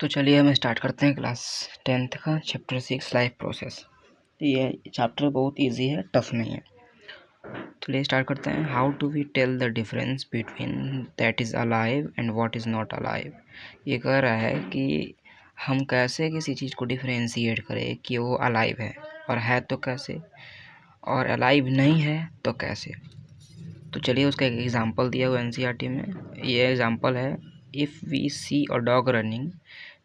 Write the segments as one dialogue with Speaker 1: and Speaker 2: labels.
Speaker 1: तो चलिए हम स्टार्ट करते हैं क्लास 10th का चैप्टर 6 लाइफ प्रोसेस। ये चैप्टर बहुत इजी है, टफ नहीं है। चलिए स्टार्ट करते हैं। How to we tell the difference between that is alive and what is not alive. ये कह रहा है कि हम कैसे किसी चीज़ को डिफरेंशिएट करें कि वो अलाइव है और है तो कैसे, और अलाइव नहीं है तो कैसे। तो चलिए उसका एक एग्ज़ाम्पल दिया हुआ एनसीईआरटी में। ये एग्ज़ाम्पल है, if we see a dog running,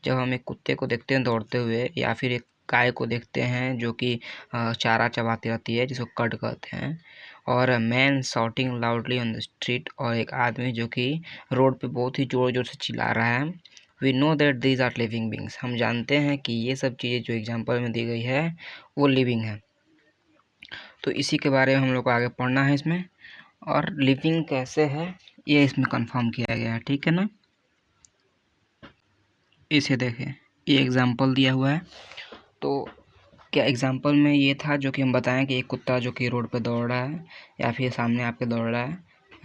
Speaker 1: जब हम एक कुत्ते को देखते हैं दौड़ते हुए, या फिर एक गाय को देखते हैं जो कि चारा चबाती रहती है जिसको कट कहते हैं, और man shouting loudly on the street, और एक आदमी जो कि रोड पे बहुत ही ज़ोर ज़ोर से चिल्ला रहा है। We know that these are living beings, हम जानते हैं कि ये सब चीज़ें जो एग्जाम्पल में दी गई है वो लिविंग है। तो इसी के बारे में हम लोग को आगे पढ़ना है इसमें, और लिविंग कैसे है ये इसमें कंफर्म किया गया है, ठीक है ना। इसे देखें, ये एग्जाम्पल दिया हुआ है। तो क्या एग्जाम्पल में ये था जो कि हम बताएं कि एक कुत्ता जो कि रोड पे दौड़ रहा है, या फिर सामने आपके दौड़ रहा है,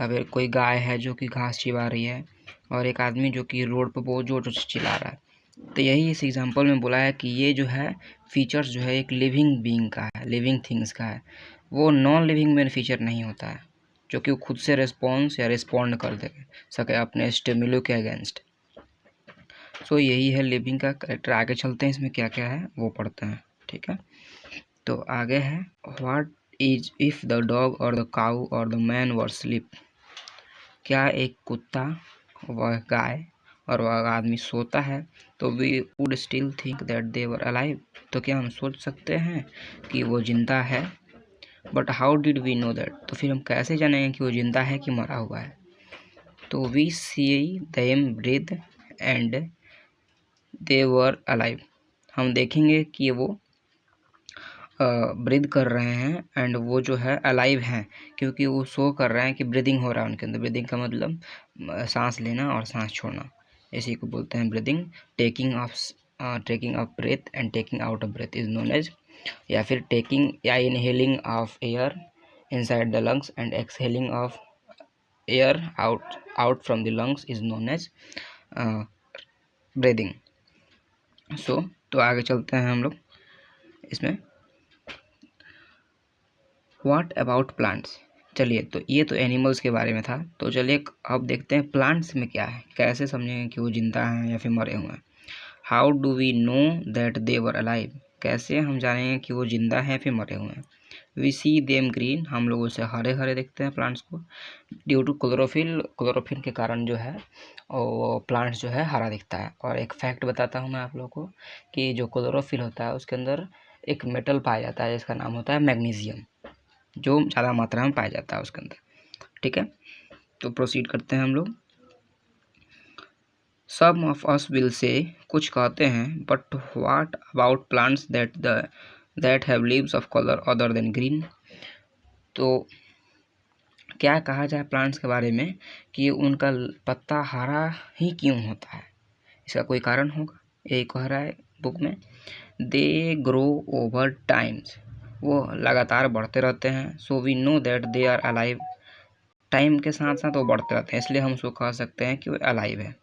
Speaker 1: या फिर कोई गाय है जो कि घास चिबा रही है, और एक आदमी जो कि रोड पे बहुत ज़ोर से चिल्ला रहा है। तो यही इस एग्जाम्पल में बोला है कि ये जो है फीचर्स जो है एक लिविंग बीइंग का है, लिविंग थिंग्स का है। वो नॉन लिविंग में फीचर नहीं होता है जो कि वो खुद से रिस्पॉन्स या रिस्पॉन्ड कर दे सके अपने स्टिमुलस के अगेंस्ट। सो यही है लिविंग का कैरेक्टर। आगे चलते हैं, इसमें क्या क्या है वो पढ़ते हैं, ठीक है। तो आगे है, what is if the dog और द काऊ और द मैन वर स्लीप। क्या एक कुत्ता, वह गाय और वह आदमी सोता है तो we would still think that they were alive. तो क्या हम सोच सकते हैं कि वो जिंदा है। But how did we know that, तो फिर हम कैसे जानेंगे कि वो जिंदा है कि मरा हुआ है। तो we see them breathe and they were alive, हम देखेंगे कि वो ब्रीद कर रहे हैं एंड वो जो है अलाइव हैं, क्योंकि वो शो कर रहे हैं कि ब्रीदिंग हो रहा है उनके अंदर। ब्रीदिंग का मतलब सांस लेना और सांस छोड़ना, इसी को बोलते हैं breathing. Taking of breath and taking out of breath is known as, या फिर टेकिंग या inhaling of air inside the lungs and exhaling of air out from the lungs is known as breathing. तो आगे चलते हैं हम लोग इसमें। व्हाट अबाउट प्लांट्स, चलिए तो ये तो एनिमल्स के बारे में था। तो चलिए अब देखते हैं प्लांट्स में क्या है, कैसे समझेंगे कि वो जिंदा हैं या फिर मरे हुए हैं। How do we know that they were alive, कैसे हम जानेंगे कि वो जिंदा हैं फिर मरे हुए हैं। वी सी देम ग्रीन, हम लोग उसे हरे हरे देखते हैं प्लांट्स को। ड्यू टू क्लोरोफिल के कारण जो है वो प्लांट्स जो है हरा दिखता है। और एक फैक्ट बताता हूँ मैं आप लोगों को कि जो क्लोरोफिल होता है उसके अंदर एक मेटल पाया जाता है जिसका नाम होता है मैग्नीशियम, जो ज़्यादा मात्रा में पाया जाता है उसके अंदर, ठीक है। तो प्रोसीड करते हैं हम लोग। सम ऑफ अस विल से, कुछ कहते हैं, but what about plants that have leaves of colour other than green. तो क्या कहा जाए प्लांट्स के बारे में कि उनका पत्ता हरा ही क्यों होता है, इसका कोई कारण होगा। यही कह रहा है बुक में। दे ग्रो ओवर टाइम्स, वो लगातार बढ़ते रहते हैं। So we know that they are alive, time के साथ साथ वो बढ़ते रहते हैं, इसलिए हम उसको कह सकते हैं कि वो अलाइव है।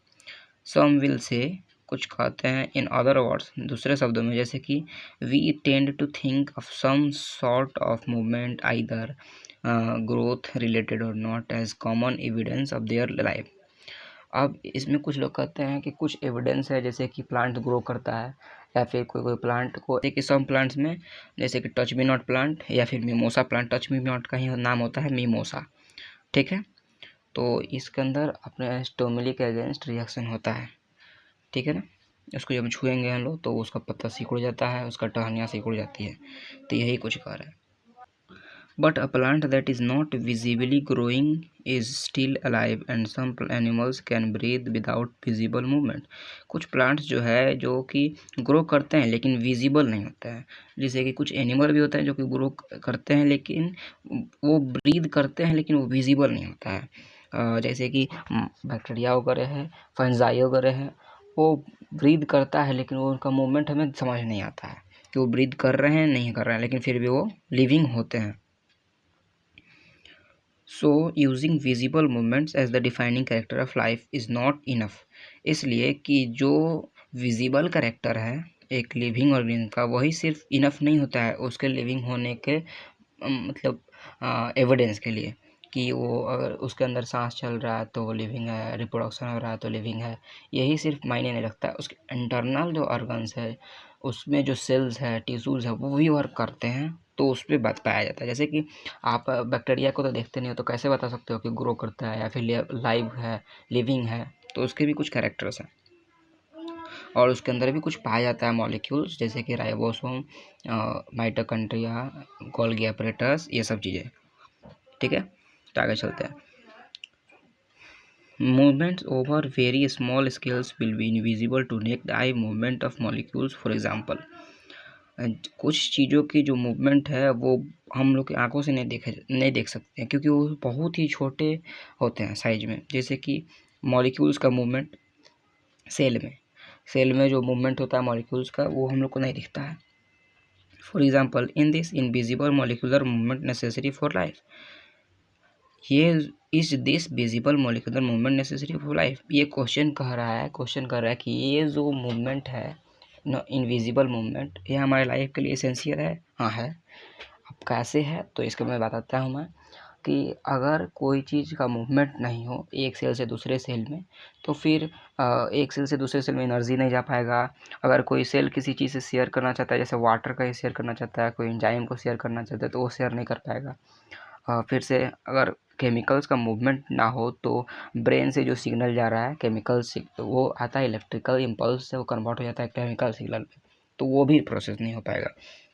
Speaker 1: सम विल से, कुछ कहते हैं, इन अदर वर्ड्स, दूसरे शब्दों में, जैसे कि we tend to think of some sort of movement either growth related और not as common evidence of their life. अब इसमें कुछ लोग कहते हैं कि कुछ एविडेंस है, जैसे कि प्लांट ग्रो करता है, या फिर कोई प्लांट को, एक सम प्लांट्स में जैसे कि टच मी नॉट प्लांट या फिर mimosa plant, touch me not का ही नाम होता है मिमोसा, ठीक है। तो इसके अंदर अपने स्टोमिली के अगेंस्ट रिएक्शन होता है, ठीक है ना। उसको जब छुएंगे हम लोग तो उसका पत्ता सिकुड़ जाता है, उसका टहनियाँ सिकुड़ जाती है। तो यही कुछ कह रहा है। But a plant that is not visibly growing is still alive and some animals can breathe without visible movement. कुछ प्लांट्स जो है जो कि ग्रो करते हैं लेकिन विजिबल नहीं होते हैं, जैसे कि कुछ एनिमल भी होते हैं जो कि ग्रो करते हैं लेकिन वो ब्रीथ करते हैं लेकिन वो विजिबल नहीं होता है। जैसे कि बैक्टीरिया वगैरह है, फंजाई वगैरह है, वो ब्रीथ करता है लेकिन वो उनका मूवमेंट हमें समझ नहीं आता है कि वो ब्रीथ कर रहे हैं नहीं कर रहे हैं, लेकिन फिर भी वो लिविंग होते हैं। So using visible movements as the defining character of life is not enough, इसलिए कि जो विजिबल कैरेक्टर है एक लिविंग ऑर्गेनिज्म का, वही सिर्फ इनफ नहीं होता है उसके लिविंग होने के मतलब एविडेंस के लिए कि वो अगर उसके अंदर सांस चल रहा है तो वो लिविंग है, रिप्रोडक्शन हो रहा है तो लिविंग है, यही सिर्फ मायने नहीं रखता है। उसके इंटरनल जो ऑर्गन्स है उसमें जो सेल्स है, टिश्यूज़ है, वो भी वर्क करते हैं, तो उस पर बात पाया जाता है। जैसे कि आप बैक्टीरिया को तो देखते नहीं हो, तो कैसे बता सकते हो कि ग्रो करता है या फिर लाइव है, लिविंग है? तो उसके भी कुछ कैरेक्टर्स हैं और उसके अंदर भी कुछ पाया जाता है मॉलिक्यूल्स, जैसे कि राइबोसोम, माइटोकॉन्ड्रिया, गोल्गी apparatus, ये सब चीज़ें। ठीक है, तो आगे चलते हैं। Movements over very small scales will be invisible to naked eye movement of molecules, for example. कुछ चीज़ों की जो मूवमेंट है वो हम लोग की आंखों से नहीं देख सकते हैं, क्योंकि वो बहुत ही छोटे होते हैं साइज में। जैसे कि मॉलिक्यूल्स का मूवमेंट सेल में जो मूवमेंट होता है मॉलिक्यूल्स का, वो हम लोग को नहीं दिखता है। For example, in this invisible molecular movement necessary for life, ये is this visible molecular movement necessary for life. ये क्वेश्चन कह रहा है कि ये जो मूवमेंट है इनविजिबल मूवमेंट, ये हमारे लाइफ के लिए एसेंशियल है? हाँ है। अब कैसे है, तो इसके मैं बताता हूँ मैं कि अगर कोई चीज़ का मूवमेंट नहीं हो एक सेल से दूसरे सेल में, तो फिर एक सेल से दूसरे सेल में एनर्जी नहीं जा पाएगा। अगर कोई सेल किसी चीज़ से शेयर करना चाहता है, जैसे वाटर का ही शेयर करना चाहता है, कोई एंजाइम को शेयर करना चाहता है, तो वो शेयर नहीं कर पाएगा। फिर से अगर केमिकल्स का मूवमेंट ना हो तो ब्रेन से जो सिग्नल जा रहा है केमिकल वो आता है इलेक्ट्रिकल इम्पल्स से, वो कन्वर्ट हो जाता है केमिकल सिग्नल में, तो वो भी प्रोसेस नहीं हो पाएगा।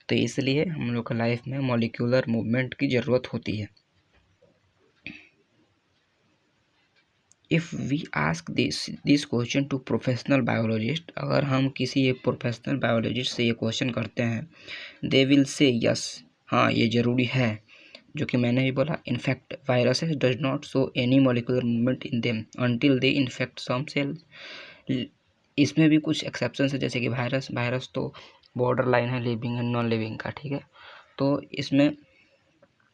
Speaker 1: तो इसलिए हम लोग का लाइफ में मॉलिक्यूलर मूवमेंट की ज़रूरत होती है। If we ask this question to professional biologist, अगर हम किसी एक प्रोफेशनल बायोलॉजिस्ट से ये क्वेश्चन करते हैं, दे विल से यस, हाँ ये ज़रूरी है, जो कि मैंने भी बोला। In fact viruses does not show any molecular movement in them until they infect some cell. इसमें भी कुछ एक्सेप्शन है, जैसे कि वायरस तो बॉर्डर लाइन है लिविंग एंड नॉन लिविंग का। ठीक है, तो इसमें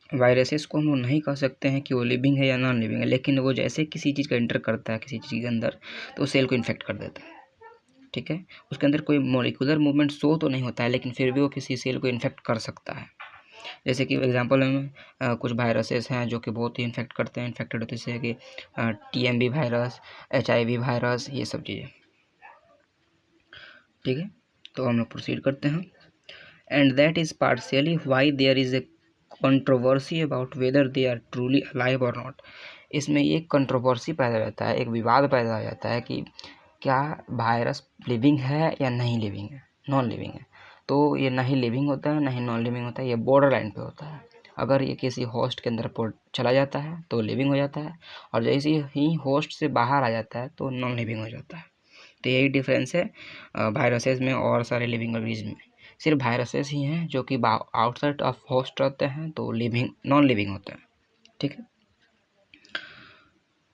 Speaker 1: वायरसेस को हम लोग नहीं कह सकते हैं कि वो लिविंग है या नॉन लिविंग है, लेकिन वो जैसे किसी चीज़ का एंटर करता है किसी चीज़ के अंदर, तो सेल को इन्फेक्ट कर देता है। ठीक है, उसके अंदर कोई मॉलिक्यूलर मूवमेंट शो तो नहीं होता है, लेकिन फिर भी वो किसी सेल को इन्फेक्ट कर सकता है। जैसे कि एग्जांपल में कुछ वायरसेस हैं जो कि बहुत ही इन्फेक्ट करते हैं, इन्फेक्टेड होते हैं, जैसे कि TMB वायरस, HIV वायरस, ये सब चीज़ें। ठीक है, तो हम लोग प्रोसीड करते हैं। And that is partially why there is a controversy about whether they are truly alive और नॉट। इसमें एक कंट्रोवर्सी पैदा हो जाता है, एक विवाद पैदा हो जाता है कि क्या वायरस लिविंग है या नहीं लिविंग है, नॉन लिविंग है। तो ये नहीं लिविंग होता है, नहीं नॉन लिविंग होता है, ये बॉर्डर लाइन पे होता है। अगर ये किसी होस्ट के अंदर चला जाता है तो लिविंग हो जाता है, और जैसे ही होस्ट से बाहर आ जाता है तो नॉन लिविंग हो जाता है। तो यही डिफरेंस है वायरसेस में और सारे लिविंग ऑर्गेनिज्म में। सिर्फ वायरसेस ही हैं जो कि आउटसाइड ऑफ होस्ट रहते हैं, तो लिविंग नॉन लिविंग होते हैं। ठीक है,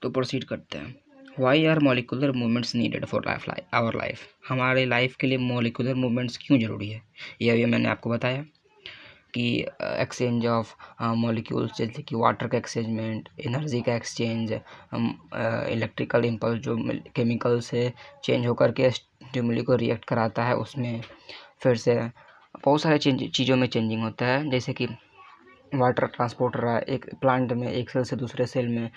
Speaker 1: तो प्रोसीड करते हैं। Why are molecular movements needed for our life, हमारे लाइफ के लिए मोलिकुलर मूवमेंट्स क्यों ज़रूरी है, ये अभी मैंने आपको बताया कि एक्सचेंज ऑफ मॉलिक्यूल्स, जैसे कि वाटर का एक्सचेंजमेंट, एनर्जी का एक्सचेंज, इलेक्ट्रिकल इम्पल्स जो केमिकल से चेंज होकर के स्टिमुली को रिएक्ट कराता है, उसमें फिर से बहुत सारे चीज़ों में चेंजिंग होता है। जैसे कि वाटर ट्रांसपोर्ट रहा है एक प्लांट में, एक सेल से दूसरे सेल में,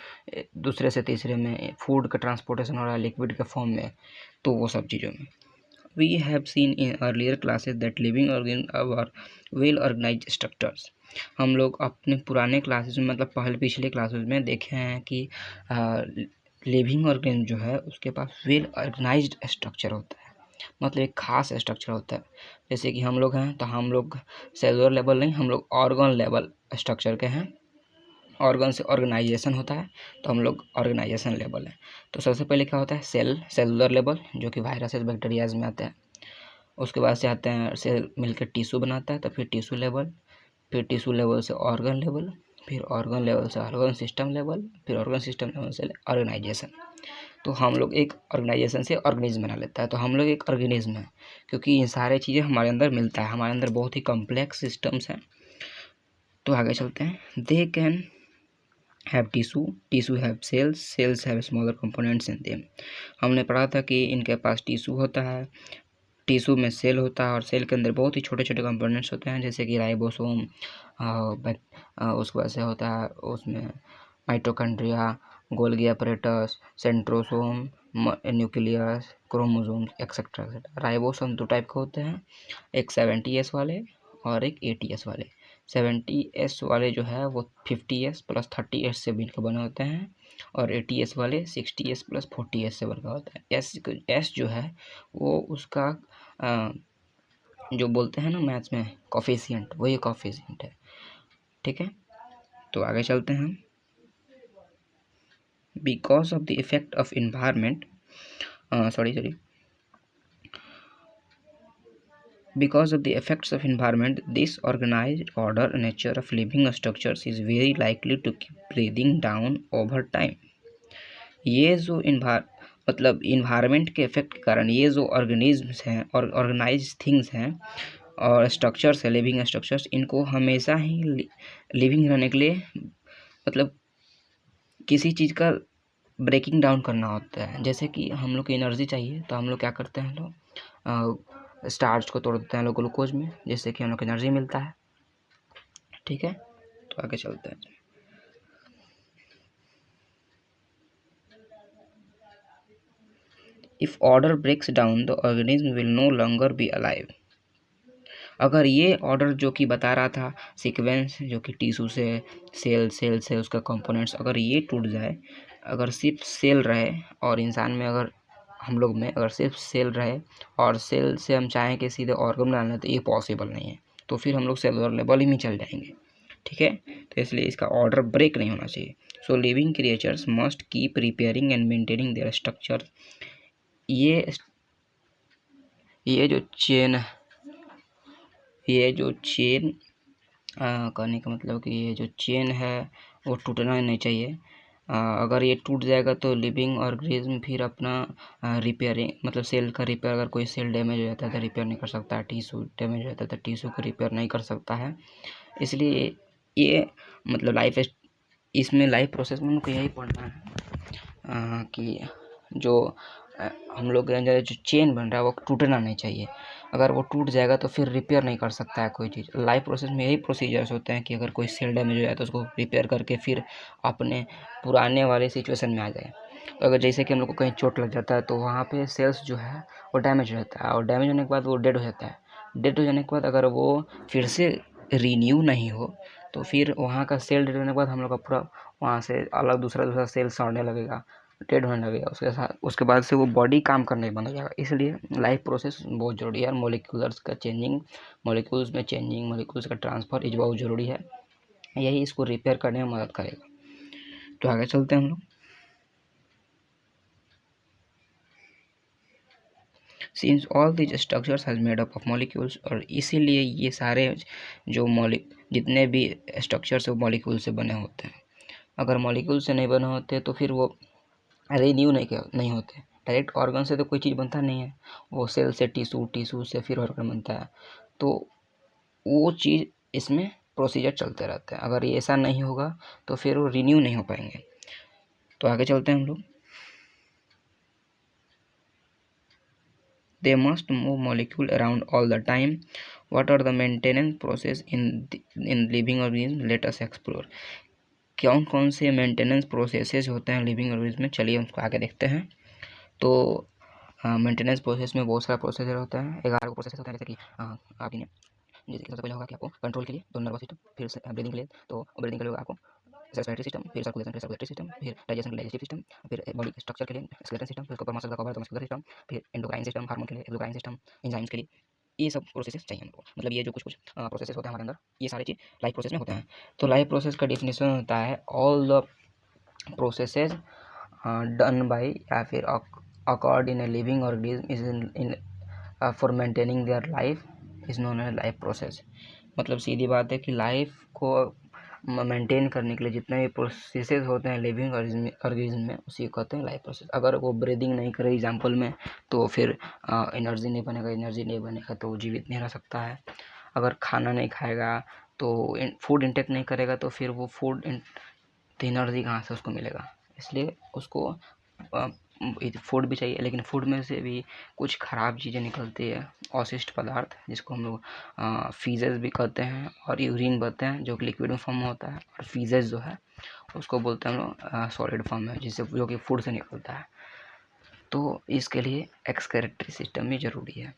Speaker 1: दूसरे से तीसरे में, फूड का ट्रांसपोर्टेशन हो रहा है लिक्विड के फॉर्म में, तो वो सब चीज़ों में। We have seen in earlier classes that living organisms are well organized structures. हम लोग अपने पुराने क्लासेस में, मतलब पिछले क्लासेस में देखे हैं कि लिविंग ऑर्गेनिज्म जो है उसके पास वेल ऑर्गेनाइज्ड स्ट्रक्चर होता है, मतलब एक खास स्ट्रक्चर होता है। जैसे कि हम लोग हैं तो हम लोग सेलुलर लेवल नहीं, हम लोग ऑर्गन लेवल स्ट्रक्चर के हैं। ऑर्गन से ऑर्गेनाइजेशन होता है, तो हम लोग ऑर्गेनाइजेशन लेवल है। तो सबसे पहले क्या होता है, सेलुलर लेवल, जो कि वायरसेस बैक्टीरियाज में आते हैं। उसके बाद से आते हैं सेल मिलकर टिश्यू बनाता है, तो फिर टिश्यू लेवल, फिर टिश्यू लेवल से ऑर्गन लेवल, फिर ऑर्गन लेवल से ऑर्गन सिस्टम लेवल, फिर ऑर्गन सिस्टम लेवल से ऑर्गेनाइजेशन। तो हम लोग एक ऑर्गेनाइजेशन से ऑर्गेनिज्म बना लेता है, तो हम लोग एक ऑर्गेनिज्म है, क्योंकि ये सारे चीज़ें हमारे अंदर मिलता है, हमारे अंदर बहुत ही कॉम्प्लेक्स सिस्टम्स हैं। तो आगे चलते हैं। They can have tissue, tissue have cells, cells have smaller components in them. हमने पढ़ा था कि इनके पास टिश्यू होता है, टिश्यू में सेल होता है और सेल के अंदर बहुत ही छोटे छोटे कंपोनेंट्स होते हैं, जैसे कि राइबोसोम, उसके बाद से होता है उसमें mitochondria, Golgi apparatus, centrosome, nucleus, chromosome etcetera etcetera. Ribosome दो टाइप के होते हैं, एक 70S वाले और एक 80S वाले। 70S वाले जो है वो 50S प्लस 30S से मिलकर बने होते हैं और 80S वाले 60S प्लस 40S से बना होता है। एस जो है वो उसका जो बोलते हैं ना मैथ्स में कॉफिशिएंट, वही कॉफिशिएंट है। ठीक है, तो आगे चलते हैं। Because of the effect of environment, sorry because of the effects of environment, this organized order nature of living structures is very likely to keep breathing down over time। ये जो मतलब इन्वायरमेंट के इफेक्ट के कारण ये जो organisms हैं और ऑर्गेनाइज थिंग्स हैं और स्ट्रक्चर्स है, लिविंग स्ट्रक्चर्स, इनको हमेशा ही लिविंग रहने के लिए मतलब किसी चीज़ का ब्रेकिंग डाउन करना होता है। जैसे कि हम लोग को एनर्जी चाहिए तो हम लोग क्या करते हैं, लोग स्टार्च को तोड़ देते हैं लोग ग्लूकोज में, जिससे कि हम लोग को एनर्जी मिलता है। ठीक है, तो आगे चलते हैं। If order breaks down the organism will no longer be alive. अगर ये ऑर्डर जो कि बता रहा था सीक्वेंस, जो कि टिश्यू से सेल, सेल से उसका कंपोनेंट्स, अगर ये टूट जाए, अगर सिर्फ सेल रहे और इंसान में अगर हम लोग में अगर सिर्फ सेल रहे और सेल से हम चाहें कि सीधे ऑर्गन डालना, तो ये पॉसिबल नहीं है, तो फिर हम लोग सेलुलर लेवल ही में चल जाएंगे। ठीक है, तो इसलिए इसका ऑर्डर ब्रेक नहीं होना चाहिए। So living creatures must keep repairing and maintaining their structure. ये जो चेन कहने का मतलब कि ये जो चेन है वो टूटना नहीं चाहिए। अगर ये टूट जाएगा तो लिविंग ऑर्गेनिज्म फिर अपना रिपेयरिंग, मतलब सेल का रिपेयर, अगर कोई सेल डैमेज हो जाता है तो रिपेयर नहीं कर सकता है, टिश्यू डैमेज हो जाता है तो टिश्यू को रिपेयर नहीं कर सकता है। इसलिए ये मतलब इसमें लाइफ प्रोसेस में उनको यही पढ़ना है कि जो हम लोग के अंदर जो चेन बन रहा है वो टूटना नहीं चाहिए। अगर वो टूट जाएगा तो फिर रिपेयर नहीं कर सकता है कोई चीज़। लाइफ प्रोसेस में यही प्रोसीजर्स होते हैं कि अगर कोई सेल डैमेज हो जाए तो उसको रिपेयर करके फिर अपने पुराने वाले सिचुएशन में आ जाए। तो अगर जैसे कि हम लोग को कहीं चोट लग जाता है तो वहाँ पे सेल्स जो है वो डैमेज हो जाता है और डैमेज होने के बाद वो डेड हो जाता है। डेड हो जाने के बाद अगर वो फिर से रीन्यू नहीं हो तो फिर वहाँ का सेल डेड होने के बाद हम लोग का पूरा वहाँ से अलग दूसरा सेल सड़ने लगेगा, डेड होने लगेगा। उसके बाद से वो बॉडी काम करने बंद हो जाएगा। इसलिए लाइफ प्रोसेस बहुत ज़रूरी है। मॉलिक्यूल्स का चेंजिंग, मॉलिक्यूल्स में चेंजिंग, मॉलिक्यूल्स का ट्रांसफ़र इज बहुत ज़रूरी है। यही इसको रिपेयर करने में मदद करेगा। तो आगे चलते हैं हम लोग। Since all these structures has made up of molecules, और इसीलिए ये सारे जो जितने भी स्ट्रक्चर्स वो मॉलिक्यूल से बने होते हैं। अगर मॉलिक्यूल से नहीं बने होते तो फिर वो रिन्यू नहीं होते। डायरेक्ट ऑर्गन से तो कोई चीज़ बनता नहीं है, वो सेल से टिश्यू, टिश्यू से फिर ऑर्गन बनता है। तो वो चीज़ इसमें प्रोसीजर चलते रहते हैं। अगर ये ऐसा नहीं होगा तो फिर वो रिन्यू नहीं हो पाएंगे। तो आगे चलते हैं हम लोग। They must move molecule around all the time. What are the maintenance process in living organism? Let us explore. कौन कौन से मेंटेनेंस प्रोसेसेस होते हैं लिविंग ऑर्गेनिज्म में, चलिए उसको आगे देखते हैं। तो मेंटेनेंस प्रोसेस में बहुत सारा प्रोसेसर होता है, 11 प्रोसेस होता है। जैसे कि आप जैसे कि सबसे पहले होगा कि आपको कंट्रोल के लिए दो नर्वस सिस्टम, फिर ब्रीदिंग के लिए, तो ब्रीदिंग के लिए होगा आपको रेस्पिरेटरी सिस्टम, फिर सर्कुलेशन सिस्टम, फिर डाइजेशन के लिए डाइजेस्टिव सिस्टम, फिर बॉडी स्ट्रक्चर के लिए स्केलेटन सिस्टम, फिर उसके ऊपर मसल का कवर तो मस्कुलर सिस्टम, फिर एंडोक्राइन सिस्टम, हार्मोन के लिए एंडोक्राइन सिस्टम, एंजाइम्स के लिए। ये सब प्रोसेसेस चाहिए हमको। मतलब ये जो कुछ प्रोसेसेस होते हैं हमारे अंदर, ये सारी चीज़ लाइफ प्रोसेस में होते हैं। तो लाइफ प्रोसेस का डेफिनेशन होता है all the processes done by या फिर occurred in a living organism is in for maintaining their life is known as life process. मतलब सीधी बात है कि लाइफ को मेंटेन करने के लिए जितने भी प्रोसेसेस होते हैं लिविंग ऑर्गेनिज्म में, उसी को कहते हैं लाइफ प्रोसेस। अगर वो ब्रीदिंग नहीं करे एग्जाम्पल में तो फिर एनर्जी नहीं बनेगा तो वो जीवित नहीं रह सकता है। अगर खाना नहीं खाएगा तो फूड इंटेक नहीं करेगा तो फिर वो फूड तो एनर्जी कहाँ से उसको मिलेगा, इसलिए उसको फूड भी चाहिए। लेकिन फूड में से भी कुछ ख़राब चीज़ें निकलती है, अवशिष्ट पदार्थ, जिसको हम लोग फीजेज भी कहते हैं, और यूरिन बोलते हैं, जो कि लिक्विड फॉर्म में होता है। और फीजेज जो है उसको बोलते हैं हम लोग सॉलिड फॉर्म में, जिससे जो कि फूड से निकलता है। तो इसके लिए एक्सक्रीटरी सिस्टम भी ज़रूरी है।